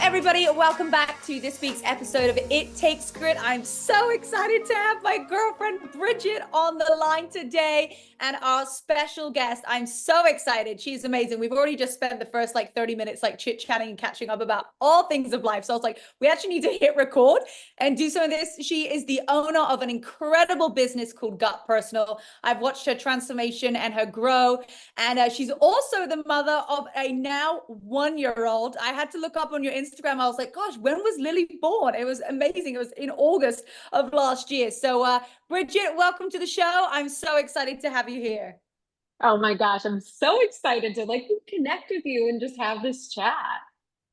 everybody? Welcome back to this week's episode of It Takes Grit. I'm so excited to have my girlfriend Bridgitte on the line today and our special guest. I'm so excited. She's amazing. We've already just spent the first 30 minutes chit-chatting and catching up about all things of life. So I was like, we actually need to hit record and do some of this. She is the owner of an incredible business called GutPersonal. I've watched her transformation and her grow. And she's also the mother of a now 1-year-old. I had to look up on your Instagram. I was like, gosh, when was Lily born? It was amazing. It was in August of last year. So Bridgitte, welcome to the show. I'm so excited to have you here. Oh my gosh, I'm so excited to connect with you and just have this chat.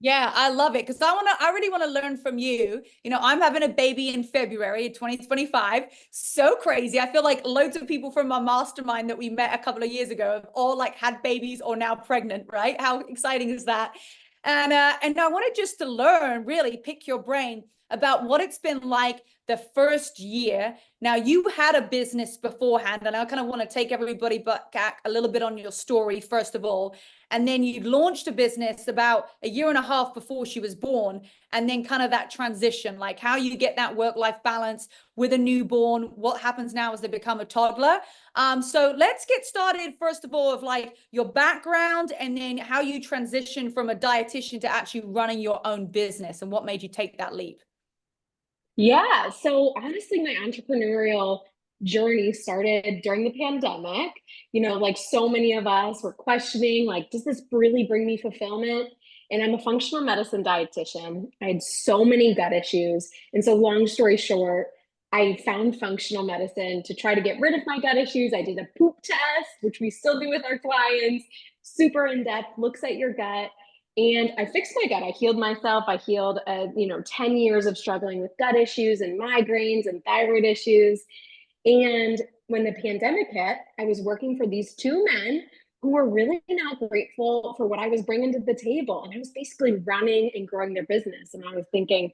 Yeah, I love it because I really want to learn from you. I'm having a baby in February 2025. So crazy. I feel like loads of people from my mastermind that we met a couple of years ago have all had babies or now pregnant, right? How exciting is that? And I wanted just to learn, really pick your brain about what it's been like the first year. Now, you had a business beforehand, and I kind of want to take everybody back a little bit on your story, first of all. And then you launched a business about a year and a half before she was born. And then kind of that transition, like how you get that work-life balance with a newborn, what happens now as they become a toddler. So let's get started, first of all, of your background and then how you transition from a dietitian to actually running your own business and what made you take that leap. Yeah, so honestly, my entrepreneurial journey started during the pandemic. Like so many of us were questioning, does this really bring me fulfillment? And I'm a functional medicine dietitian. I had so many gut issues. And so, long story short, I found functional medicine to try to get rid of my gut issues. I did a poop test, which we still do with our clients, super in depth, looks at your gut. And I fixed my gut. I healed myself. I healed, 10 years of struggling with gut issues and migraines and thyroid issues. And when the pandemic hit, I was working for these two men who were really not grateful for what I was bringing to the table. And I was basically running and growing their business. And I was thinking,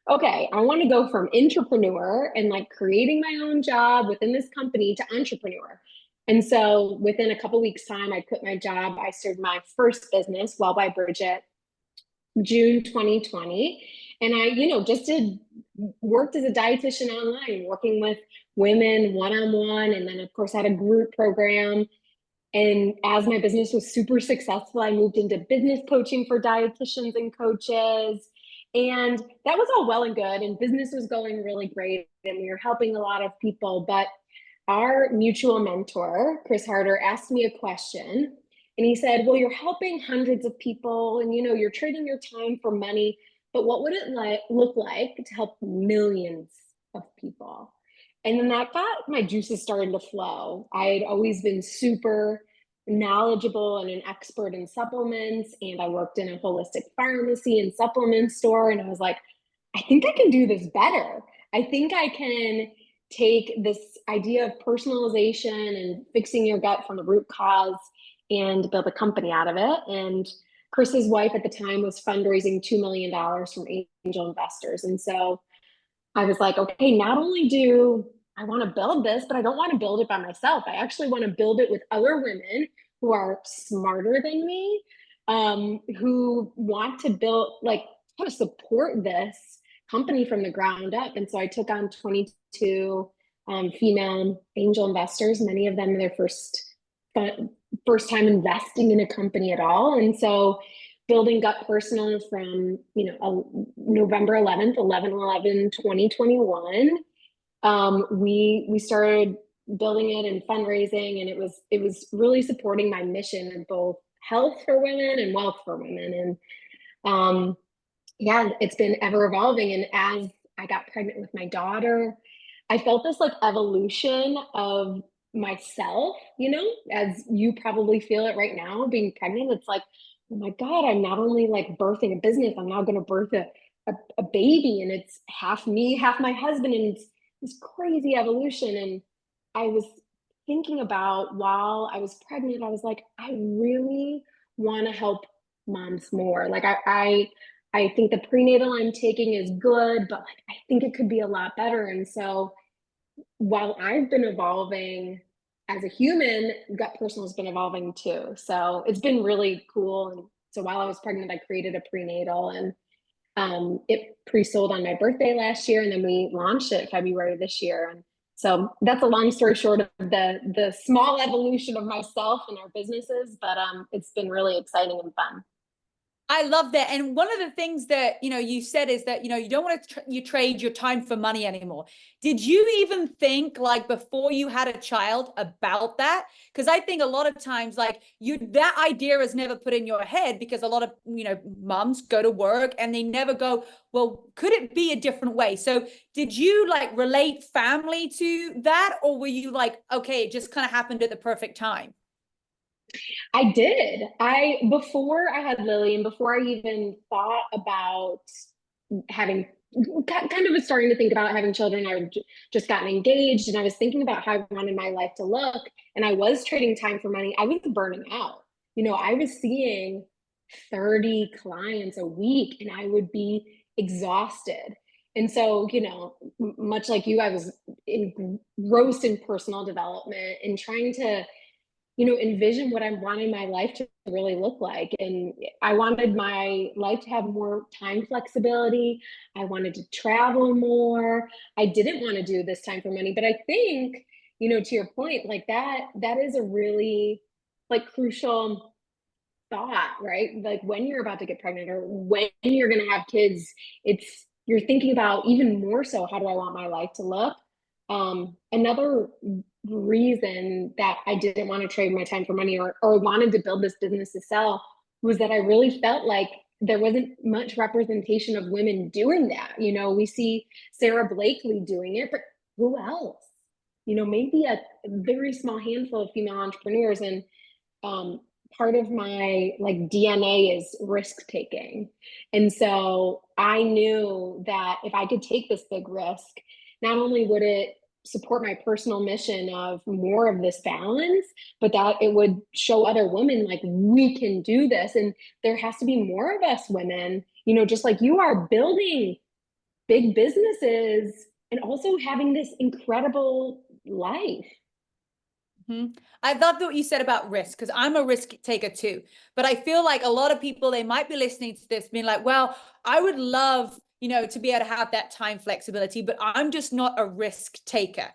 okay, I want to go from entrepreneur and creating my own job within this company to entrepreneur. And so within a couple weeks time, I quit my job. I started my first business, Well by Bridgitte, June 2020. And I, just worked as a dietitian online, working with women one-on-one. And then of course I had a group program. And as my business was super successful, I moved into business coaching for dietitians and coaches. And that was all well and good. And business was going really great. And we were helping a lot of people. But our mutual mentor, Chris Harder, asked me a question. And he said, well, you're helping hundreds of people and, you're trading your time for money. But what would it look like to help millions of people? And then that got my juices started to flow. I had always been super knowledgeable and an expert in supplements. And I worked in a holistic pharmacy and supplement store. And I was like, I think I can do this better. I think I can take this idea of personalization and fixing your gut from the root cause and build a company out of it. And Chris's wife at the time was fundraising $2 million from angel investors. And so I was like, okay, not only do I want to build this, but I don't want to build it by myself. I actually want to build it with other women who are smarter than me, who want to build, to support this company from the ground up. And so I took on 22 female angel investors, many of them their first time investing in a company at all. And so building GutPersonal from, November 11th, 2021, we started building it and fundraising, and it was really supporting my mission of both health for women and wealth for women. And yeah, it's been ever evolving. And as I got pregnant with my daughter, I felt this evolution of myself, as you probably feel it right now, being pregnant. It's like, oh my God, I'm not only birthing a business, I'm now going to birth a baby, and it's half me, half my husband. And it's this crazy evolution. And I was thinking about while I was pregnant, I was like, I really want to help moms more. I think the prenatal I'm taking is good, but I think it could be a lot better. And so while I've been evolving as a human, GutPersonal has been evolving too. So it's been really cool. And so while I was pregnant, I created a prenatal, and It pre-sold on my birthday last year, and then we launched it February this year. And so that's a long story short of the small evolution of myself and our businesses, but it's been really exciting and fun. I love that. And one of the things that, you said is that, you don't want to you trade your time for money anymore. Did you even think like before you had a child about that? Because I think a lot of times like that idea is never put in your head because a lot of, moms go to work and they never go, well, could it be a different way? So did you like relate family to that? Or were you like, okay, it just kind of happened at the perfect time? I did. Before I had Lily and before I even thought about having kind of was starting to think about having children. I had just gotten engaged and I was thinking about how I wanted my life to look. And I was trading time for money. I was burning out. I was seeing 30 clients a week and I would be exhausted. And so, much like you, I was engrossed in personal development and trying to envision what I'm wanting my life to really look like. And I wanted my life to have more time flexibility. I wanted to travel more. I didn't want to do this time for money, but I think, to your point, like that is a really like crucial thought, right? Like when you're about to get pregnant or when you're going to have kids, you're thinking about even more so, how do I want my life to look? Another reason that I didn't want to trade my time for money or wanted to build this business to sell was that I really felt like there wasn't much representation of women doing that. We see Sarah Blakely doing it, but who else? Maybe a very small handful of female entrepreneurs. And um, part of my like DNA is risk taking. And so I knew that if I could take this big risk, not only would it support my personal mission of more of this balance, but that it would show other women like we can do this. And there has to be more of us women, just like you are building big businesses and also having this incredible life. I love what you said about risk because I'm a risk taker too. But I feel like a lot of people, they might be listening to this being like, well, I would love, to be able to have that time flexibility, but I'm just not a risk taker.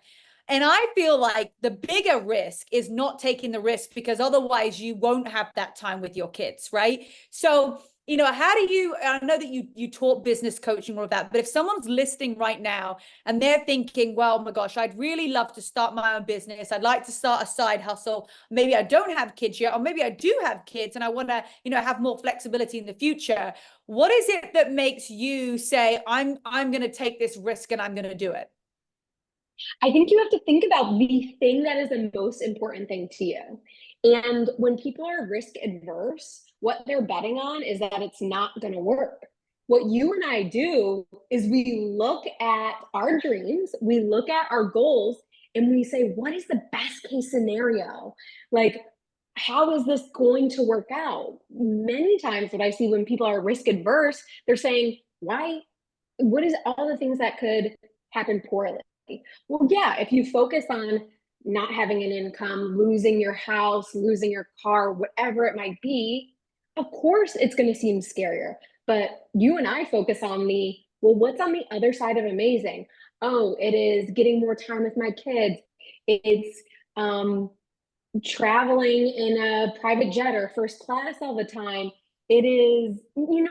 And I feel like the bigger risk is not taking the risk because otherwise you won't have that time with your kids, right? So, how do you, I know that you taught business coaching, all of that, but if someone's listening right now and they're thinking, well, oh my gosh, I'd really love to start my own business. I'd like to start a side hustle. Maybe I don't have kids yet, or maybe I do have kids and I want to, have more flexibility in the future. What is it that makes you say, I'm going to take this risk and I'm going to do it? I think you have to think about the thing that is the most important thing to you. And when people are risk adverse, what they're betting on is that it's not going to work. What you and I do is we look at our dreams, we look at our goals, and we say, what is the best case scenario? Like, how is this going to work out? Many times, what I see when people are risk adverse, they're saying, why? What is all the things that could happen poorly? Well, yeah, if you focus on not having an income, losing your house, losing your car, whatever it might be, of course it's going to seem scarier. But you and I focus on well, what's on the other side of amazing? Oh, it is getting more time with my kids. It's traveling in a private jet or first class all the time. It is,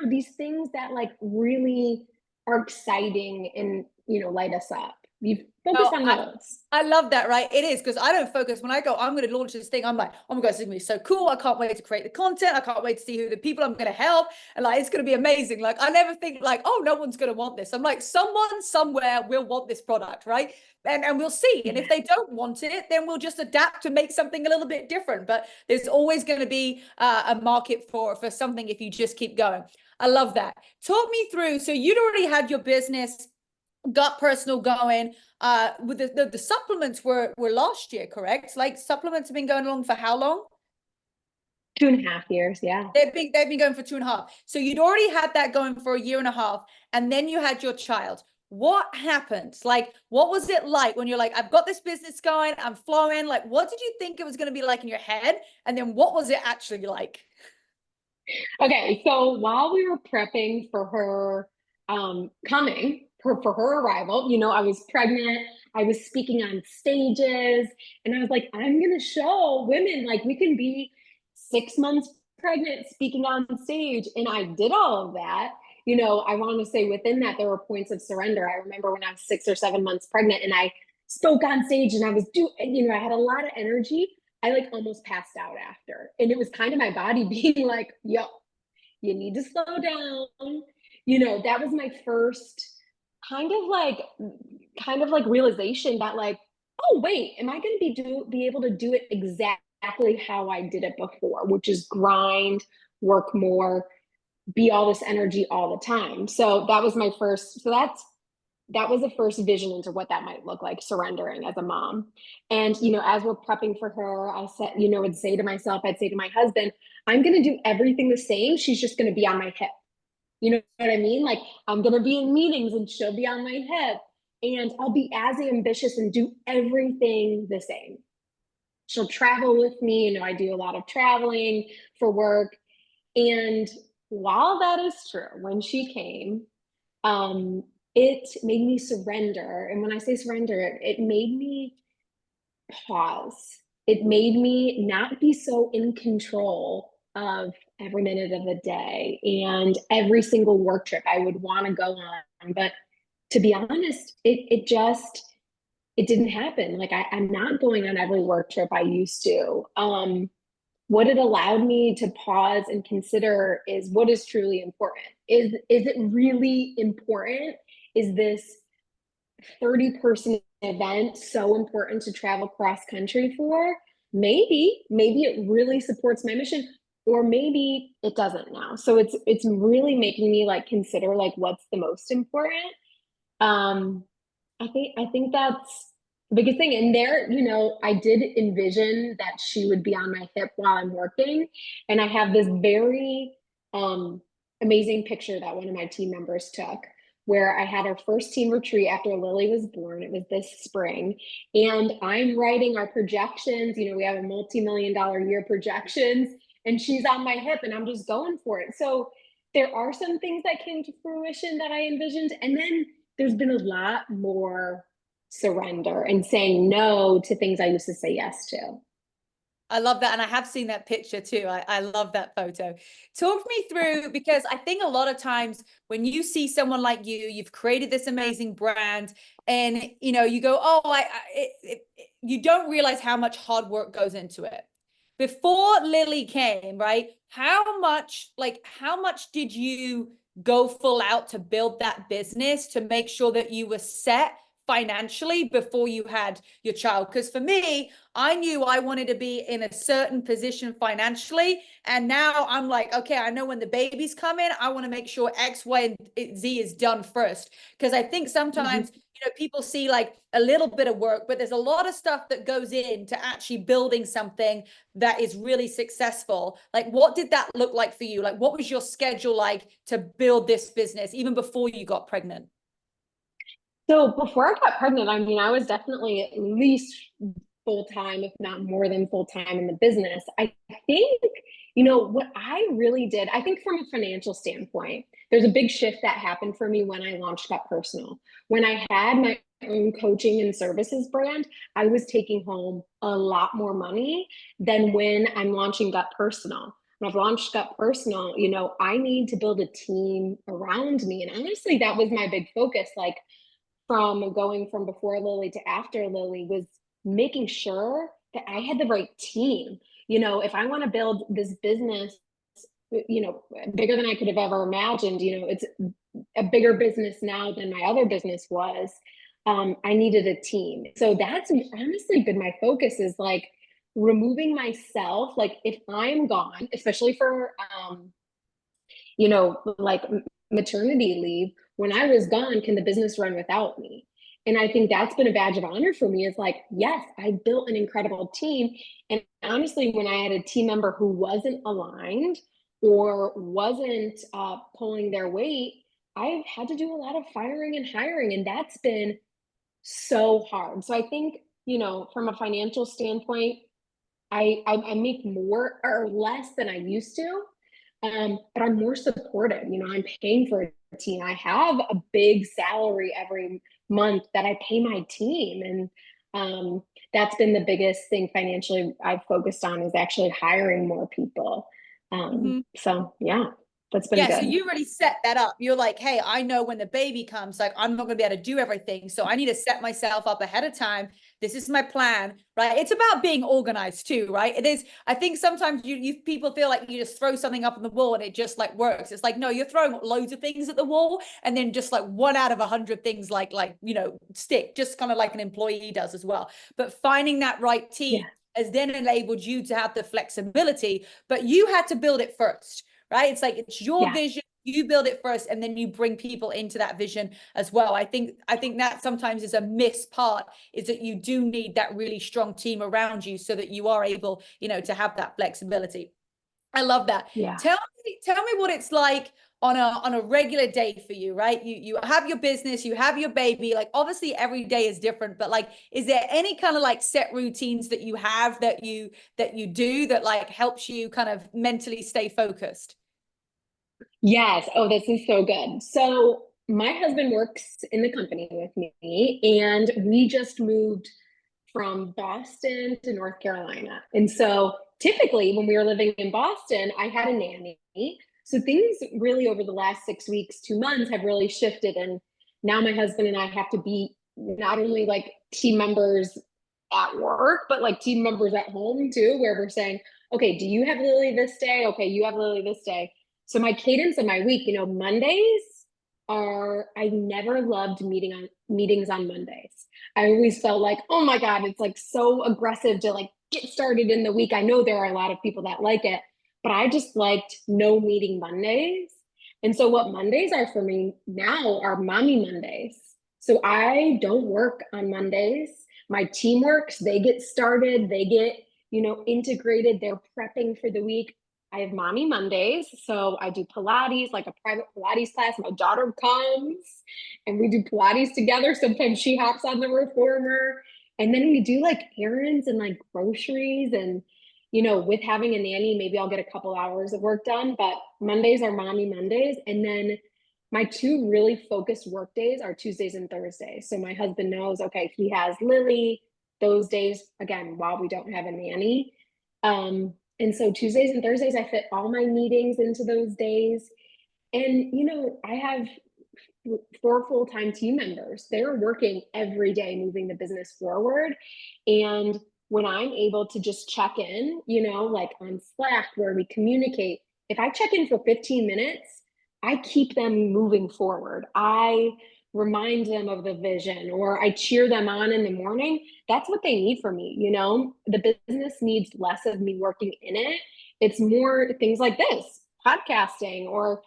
these things that like really are exciting and, light us up. You focus Oh, on those. I love that, right? It is because I don't focus when I go, I'm going to launch this thing. I'm like, oh my God, this is going to be so cool. I can't wait to create the content. I can't wait to see who the people I'm going to help. And like, it's going to be amazing. Like, I never think like, oh, no one's going to want this. I'm like, someone somewhere will want this product, right? And we'll see. And if they don't want it, then we'll just adapt to make something a little bit different. But there's always going to be a market for something if you just keep going. I love that. Talk me through. So you'd already had your business GutPersonal going with the supplements were last year, correct? Like supplements have been going along for how long? 2.5 years. Yeah. They've been going for 2.5. So you'd already had that going for a year and a half, and then you had your child. What happened? Like, what was it like when you're like, I've got this business going, I'm flowing? Like, what did you think it was going to be like in your head? And then what was it actually like? Okay. So while we were prepping for her coming for her arrival. You know, I was pregnant, I was speaking on stages, and I was like, I'm going to show women like we can be 6 months pregnant speaking on stage. And I did all of that. You know, I want to say within that, there were points of surrender. I remember when I was 6 or 7 months pregnant and I spoke on stage and I was I had a lot of energy. I like almost passed out after. And it was kind of my body being like, yo, you need to slow down. You know, that was my first kind of like realization that like, oh wait, am I going to be able to do it exactly how I did it before, which is grind, work more, be all this energy all the time. So that was my first, that was the first vision into what that might look like, surrendering as a mom. And, you know, as we're prepping for her, I said, you know, I'd say to myself, I'd say to my husband, I'm going to do everything the same. She's just going to be on my hip. You know what I mean? Like I'm going to be in meetings and she'll be on my hip and I'll be as ambitious and do everything the same. She'll travel with me. You know, I do a lot of traveling for work. And while that is true, when she came, it made me surrender. And when I say surrender, it made me pause. It made me not be so in control of every minute of the day and every single work trip I would want to go on. But to be honest, it didn't happen. Like I'm not going on every work trip I used to. What it allowed me to pause and consider is what is truly important. Is it really important? Is this 30-person event so important to travel cross country for? Maybe it really supports my mission, or maybe it doesn't now. So it's really making me like consider like what's the most important. um I think that's the biggest thing. And there, you know, I did envision that she would be on my hip while I'm working. And I have this very amazing picture that one of my team members took where I had our first team retreat after Lily was born. It was this spring. And I'm writing our projections. You know, we have a multi-million-dollar year projections, and she's on my hip and I'm just going for it. So there are some things that came to fruition that I envisioned. And then there's been a lot more surrender and saying no to things I used to say yes to. I love that. And I have seen that picture too. I love that photo. Talk me through, because I think a lot of times when you see someone like you've created this amazing brand and, you know, you go, oh, you don't realize how much hard work goes into it. Before Lily came, right? How much did you go full out to build that business to make sure that you were set financially before you had your child? Because for me, I knew I wanted to be in a certain position financially. And now I'm like, okay, I know when the babies come in, I want to make sure X, Y, and Z is done first. Because I think sometimes, you know, people see like a little bit of work, but there's a lot of stuff that goes into actually building something that is really successful. Like, what did that look like for you? Like, what was your schedule like to build this business, even before you got pregnant? So before I got pregnant, I mean, I was definitely at least full time, if not more than full time in the business. I think, you know, what I really did, I think from a financial standpoint, there's a big shift that happened for me when I launched GutPersonal. When I had my own coaching and services brand, I was taking home a lot more money than when I'm launching GutPersonal. When I've launched GutPersonal, you know, I need to build a team around me. And honestly, that was my big focus. Like, from going from before Lily to after Lily was making sure that I had the right team. You know, if I want to build this business, you know, bigger than I could have ever imagined, you know, it's a bigger business now than my other business was. I needed a team. So that's honestly been my focus, is like removing myself. Like if I'm gone, especially for, you know, like maternity leave, when I was gone, can the business run without me? And I think that's been a badge of honor for me, is like, yes, I built an incredible team. And honestly, when I had a team member who wasn't aligned or wasn't pulling their weight, I've had to do a lot of firing and hiring. And that's been so hard. So I think, you know, from a financial standpoint, I make more or less than I used to, but I'm more supported. You know, I'm paying for a team. I have a big salary every month that I pay my team. And that's been the biggest thing financially I've focused on, is actually hiring more people. So yeah, that's been Yeah, so good. you already set that up. You're like, hey, I know when the baby comes, like I'm not gonna be able to do everything. So I need to set myself up ahead of time. This is my plan, right? It's about being organized too, right? It is, I think sometimes you people feel like you just throw something up on the wall and it just like works. It's like, no, you're throwing loads of things at the wall and then just like one out of 100 things stick, just kind of like an employee does as well. But finding that right team Yeah. has then enabled you to have the flexibility, but you had to build it first, right? It's like it's your Yeah. vision, you build it first, and then you bring people into that vision as well. I think that sometimes is a missed part, is that you do need that really strong team around you so that you are able, to have that flexibility. I love that. Yeah. Tell me what it's like on a regular day for you, right? You have your business, you have your baby. Like obviously every day is different, but like is there any kind of like set routines that you have that you do that like helps you kind of mentally stay focused? Yes. Oh, this is so good. So my husband works in the company with me, and we just moved from Boston to North Carolina. And so typically when we were living in Boston, I had a nanny. So things really over the last 6 weeks, 2 months have really shifted. And now my husband and I have to be not only like team members at work, but like team members at home too, where we're saying, okay, do you have Lily this day? Okay, you have Lily this day. So my cadence of my week, Mondays I never loved meetings on Mondays. I always felt like, oh my God, it's like so aggressive to like get started in the week. I know there are a lot of people that like it, but I just liked no meeting Mondays. And so what Mondays are for me now are mommy Mondays. So I don't work on Mondays. My team works, they get started, they get, integrated, they're prepping for the week. I have mommy Mondays. So I do Pilates, like a private Pilates class. My daughter comes and we do Pilates together. Sometimes she hops on the reformer. And then we do like errands and like groceries. And, with having a nanny, maybe I'll get a couple hours of work done. But Mondays are mommy Mondays. And then my two really focused work days are Tuesdays and Thursdays. So my husband knows, okay, he has Lily those days, again, while we don't have a nanny. And so Tuesdays and Thursdays, I fit all my meetings into those days. And, I have 4 full-time team members. They're working every day, moving the business forward. And when I'm able to just check in, like on Slack where we communicate, if I check in for 15 minutes, I keep them moving forward. I remind them of the vision, or I cheer them on in the morning. That's what they need from me. The business needs less of me working in it. It's more things like this, podcasting, or,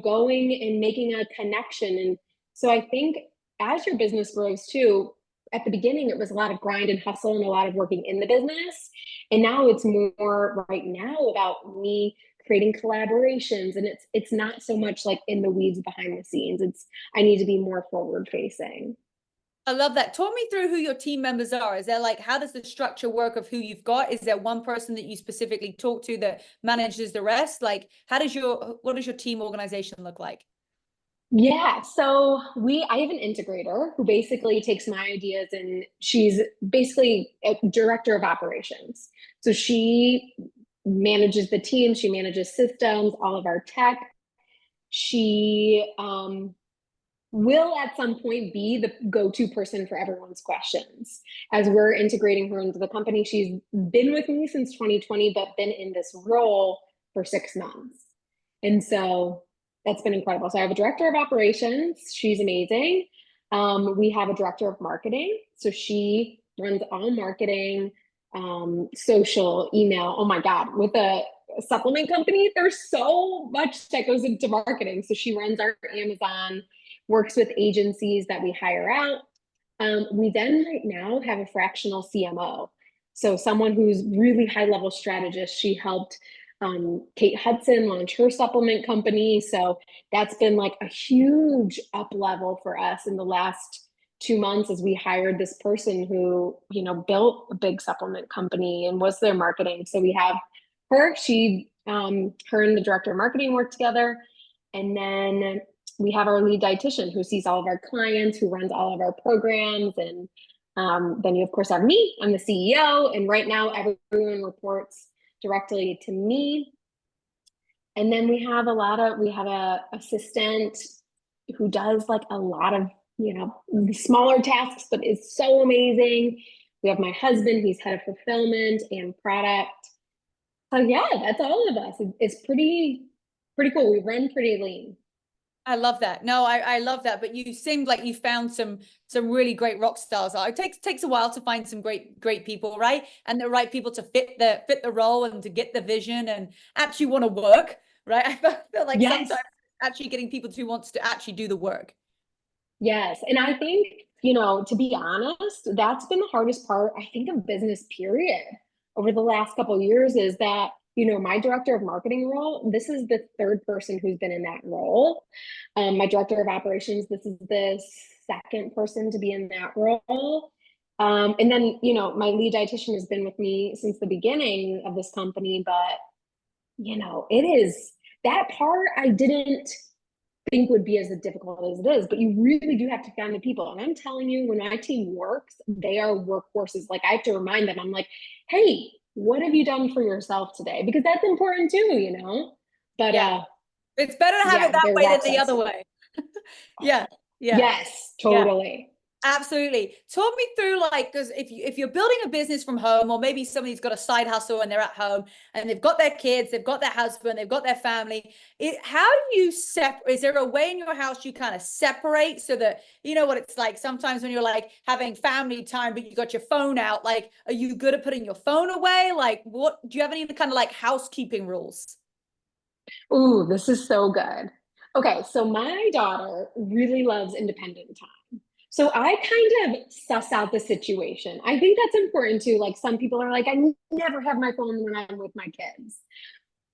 going and making a connection. And so I think as your business grows too, at the beginning, it was a lot of grind and hustle and a lot of working in the business. And now it's more right now about me creating collaborations, and it's not so much like in the weeds behind the scenes. It's I need to be more forward facing. I love that. Talk me through who your team members are. Is there like, how does the structure work of who you've got? Is there one person that you specifically talk to that manages the rest? Like, what does your team organization look like? Yeah, so I have an integrator who basically takes my ideas, and she's basically a director of operations. So she manages the team, she manages systems, all of our tech. She will at some point be the go-to person for everyone's questions. As we're integrating her into the company, she's been with me since 2020, but been in this role for 6 months. And so that's been incredible. So I have a director of operations. She's amazing. We have a director of marketing. So she runs all marketing, social, email. Oh my God, with a supplement company, there's so much that goes into marketing. So she runs our Amazon, works with agencies that we hire out. We then right now have a fractional CMO. So someone who's really high level strategist. She helped Kate Hudson launch her supplement company. So that's been like a huge up level for us in the last 2 months, as we hired this person who, built a big supplement company and was their marketing. So we have her, her and the director of marketing work together. And then we have our lead dietitian who sees all of our clients, who runs all of our programs. And then you, of course, have me. I'm the CEO. And right now, everyone reports directly to me. And then we have a assistant who does like a lot of, the smaller tasks, but is so amazing. We have my husband, he's head of fulfillment and product. So yeah, that's all of us. It's pretty cool. We run pretty lean. I love that. No, I love that. But you seemed like you found some really great rock stars. It takes a while to find some great people, right? And the right people to fit the role and to get the vision and actually want to work, right? I feel like Yes. sometimes actually getting people who wants to actually do the work. Yes. And I think, to be honest, that's been the hardest part, I think, of business, period, over the last couple of years is that, my director of marketing role, this is the third person who's been in that role. My director of operations, this is the second person to be in that role. And then, my lead dietitian has been with me since the beginning of this company, but, it is that part I didn't think would be as difficult as it is, but you really do have to find the people. And I'm telling you, when my team works, they are workhorses. Like I have to remind them, I'm like, hey, what have you done for yourself today? Because that's important too. But Yeah. It's better to have it yeah, that they're way than rock the stars. other way. Yeah. Yeah. Yes, Yeah. totally. Absolutely. Talk me through like, because if you're building a business from home, or maybe somebody's got a side hustle and they're at home and they've got their kids, they've got their husband, they've got their family. How do you separate? Is there a way in your house you kind of separate so that you know what it's like? Sometimes when you're like having family time, but you got your phone out, like, are you good at putting your phone away? Like, what do you have any kind of like housekeeping rules? Ooh, this is so good. Okay, so my daughter really loves independent time. So I kind of suss out the situation. I think that's important too. Like some people are like, I never have my phone when I'm with my kids.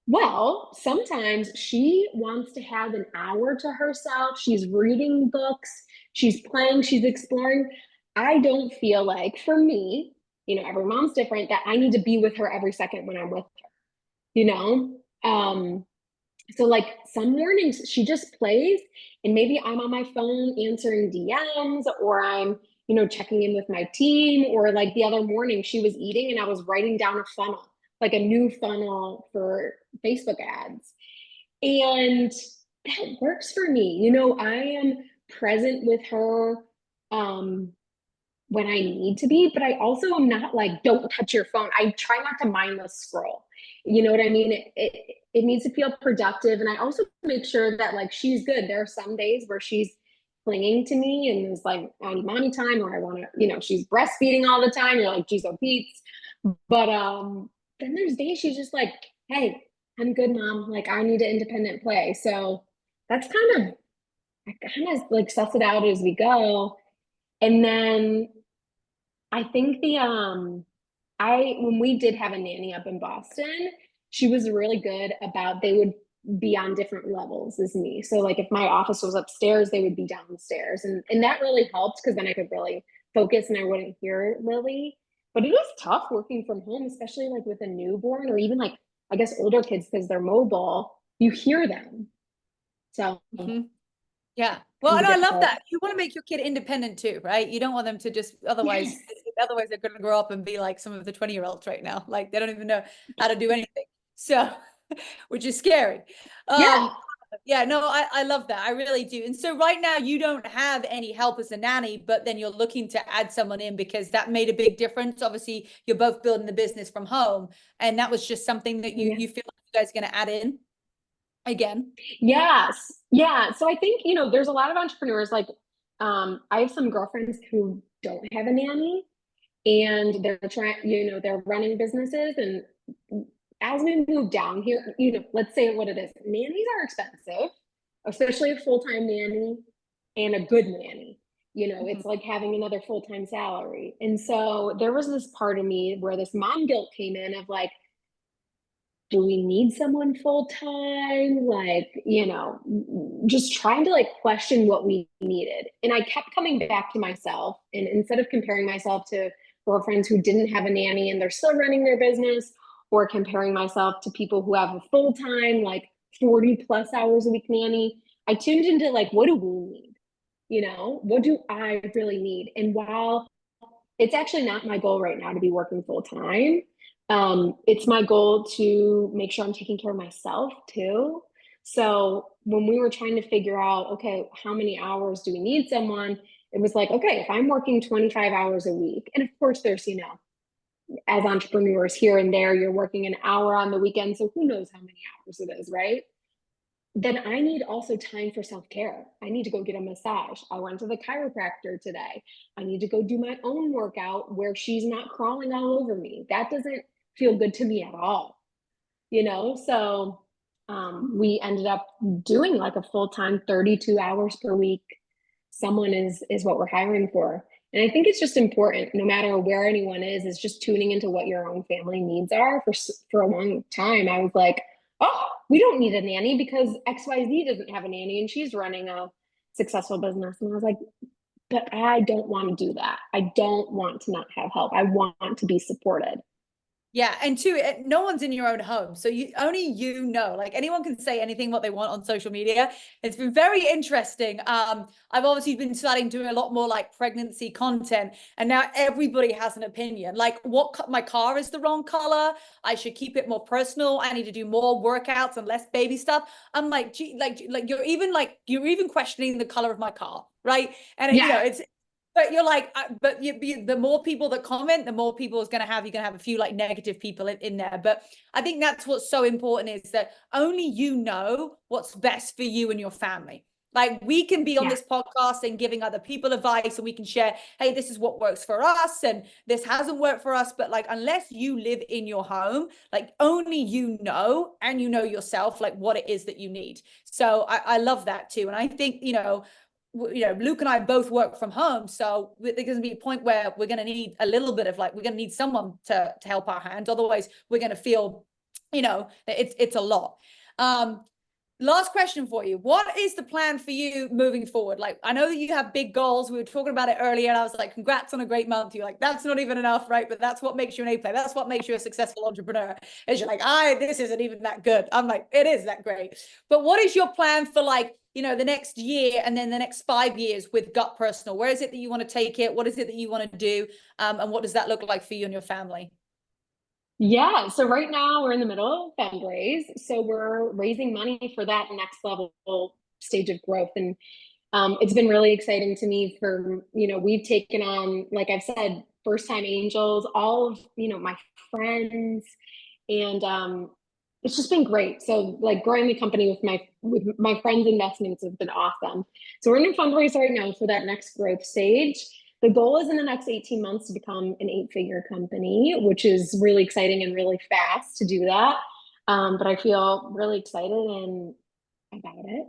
Well, sometimes she wants to have an hour to herself. She's reading books, she's playing, she's exploring. I don't feel like, for me, every mom's different, that I need to be with her every second when I'm with her, you know? So like some mornings she just plays and maybe I'm on my phone answering DMs or I'm, checking in with my team, or like the other morning she was eating and I was writing down a funnel, like a new funnel for Facebook ads. And that works for me. I am present with her um when I need to be, but I also am not like, don't touch your phone. I try not to mindless scroll. You know what I mean? It needs to feel productive. And I also make sure that like she's good. There are some days where she's clinging to me and is like, I need mommy time, or I want to, she's breastfeeding all the time. You're like, geez, oh Pete's. But then there's days she's just like, hey, I'm good, mom. Like I need an independent play. So that's I kind of like suss it out as we go. And then I think when we did have a nanny up in Boston, she was really good about, they would be on different levels as me. So like if my office was upstairs, they would be downstairs. And that really helped because then I could really focus and I wouldn't hear Lily. But it is tough working from home, especially like with a newborn or even like, I guess, older kids because they're mobile. You hear them. So Mm-hmm. Yeah. it Well, can and be I love difficult. that. You want to make your kid independent too, right? You don't want them to just Yes. otherwise they're going to grow up and be like some of the 20-year-olds right now. Like they don't even know how to do anything. So, which is scary. Yeah. Um, yeah, no, I love that. I really do. And so right now you don't have any help as a nanny, but then you're looking to add someone in because that made a big difference. Obviously, you're both building the business from home, and that was just something that Yeah. you feel like you guys are going to add in again. Yes. Yeah. So I think, there's a lot of entrepreneurs like I have some girlfriends who don't have a nanny and they're trying, they're running businesses. And as we move down here, let's say what it is. Nannies are expensive, especially a full-time nanny and a good nanny. Mhm. It's like having another full-time salary. And so there was this part of me where this mom guilt came in of like, do we need someone full time? Like, just trying to like question what we needed. And I kept coming back to myself. And instead of comparing myself to girlfriends who didn't have a nanny and they're still running their business, or comparing myself to people who have a full time, like 40 plus hours a week nanny, I tuned into like, what do we need? What do I really need? And while it's actually not my goal right now to be working full time, it's my goal to make sure I'm taking care of myself too. So when we were trying to figure out, okay, how many hours do we need someone? It was like, okay, if I'm working 25 hours a week, and of course there's, as entrepreneurs here and there, you're working an hour on the weekend. So who knows how many hours it is, right? Then I need also time for self-care. I need to go get a massage. I went to the chiropractor today. I need to go do my own workout where she's not crawling all over me. That doesn't feel good to me at all, So we ended up doing like a full-time 32 hours per week. Someone is what we're hiring for. And I think it's just important, no matter where anyone is just tuning into what your own family needs are. For a long time, I was like, oh, we don't need a nanny because XYZ doesn't have a nanny and she's running a successful business. And I was like, but I don't want to do that. I don't want to not have help. I want to be supported. Yeah, and two, no one's in your own home, so only like anyone can say anything what they want on social media. It's been very interesting. I've obviously been starting doing a lot more like pregnancy content, and now everybody has an opinion. Like, my car is the wrong color. I should keep it more personal. I need to do more workouts and less baby stuff. I'm like, gee, you're even questioning the color of my car, right? And Yeah. it's. But you're like, the more people that comment, the more people you're gonna have a few like negative people in there. But I think that's what's so important, is that only you know what's best for you and your family. Like, we can be on Yeah. this podcast and giving other people advice, and we can share, hey, this is what works for us and this hasn't worked for us. But like, unless you live in your home, like only you know, and you know yourself, like what it is that you need. So I love that too. And I think, Luke and I both work from home, so there's going to be a point where we're going to need a little bit of we're going to need someone to help our hand. Otherwise, we're going to feel, that it's a lot. Last question for you. What is the plan for you moving forward? Like, I know that you have big goals. We were talking about it earlier, and I was like, congrats on a great month. You're like, that's not even enough, right? But that's what makes you an A-player. That's what makes you a successful entrepreneur. Is you're like, this isn't even that good. I'm like, it is that great. But what is your plan for the next year and then the next 5 years with GutPersonal? Where is it that you want to take it? What is it that you want to do? And what does that look like for you and your family? Yeah. So right now we're in the middle of fundraise. So we're raising money for that next level stage of growth. And it's been really exciting to me we've taken on, like I've said, first time angels, all of, my friends, and it's just been great. So like growing the company with my friends' investments has been awesome. So we're in a fundraise right now for that next growth stage. The goal is in the next 18 months to become an 8-figure company, which is really exciting and really fast to do that. But I feel really excited and about it.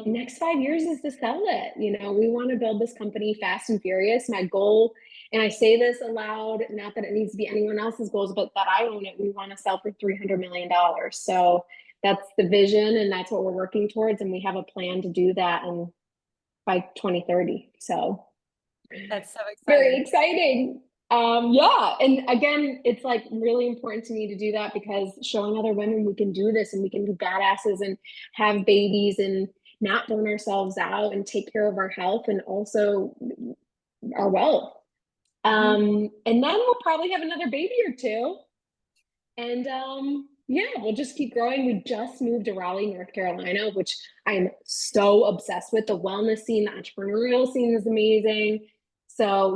Next 5 years is to sell it. We want to build this company fast and furious. My goal, and I say this aloud, not that it needs to be anyone else's goals, but that I own it. We want to sell for $300 million. So that's the vision, and that's what we're working towards. And we have a plan to do that by 2030. So That's so very exciting. exciting. Yeah. And again, it's like really important to me to do that because showing other women we can do this and we can be badasses and have babies and not burn ourselves out and take care of our health and also our wealth. And then we'll probably have another baby or two. And yeah, we'll just keep growing. We just moved to Raleigh, North Carolina, which I am so obsessed with. The wellness scene, the entrepreneurial scene is amazing. So,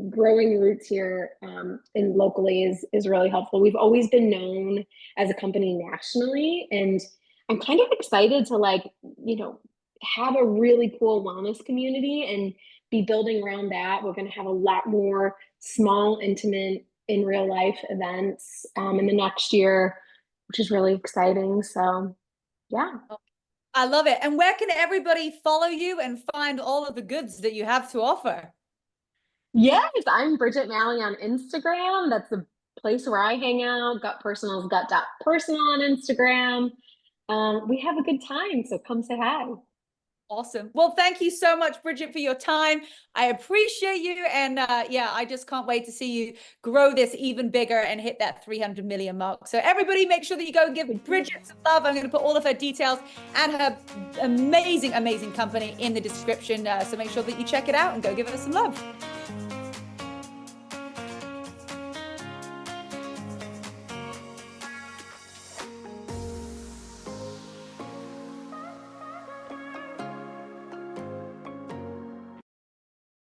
growing roots here and locally is really helpful. We've always been known as a company nationally, and I'm kind of excited to have a really cool wellness community and be building around that. We're going to have a lot more small, intimate, in real life events in the next year, which is really exciting. So, yeah. I love it. And where can everybody follow you and find all of the goods that you have to offer? Yes, I'm Bridgitte Mallinson on Instagram. That's the place where I hang out. GutPersonal is gut.personal on Instagram. We have a good time, so come say hi. Awesome. Well, thank you so much, Bridgitte, for your time. I appreciate you. And yeah, I just can't wait to see you grow this even bigger and hit that 300 million mark. So everybody make sure that you go and give Bridgitte some love. I'm going to put all of her details and her amazing, amazing company in the description. So make sure that you check it out and go give her some love.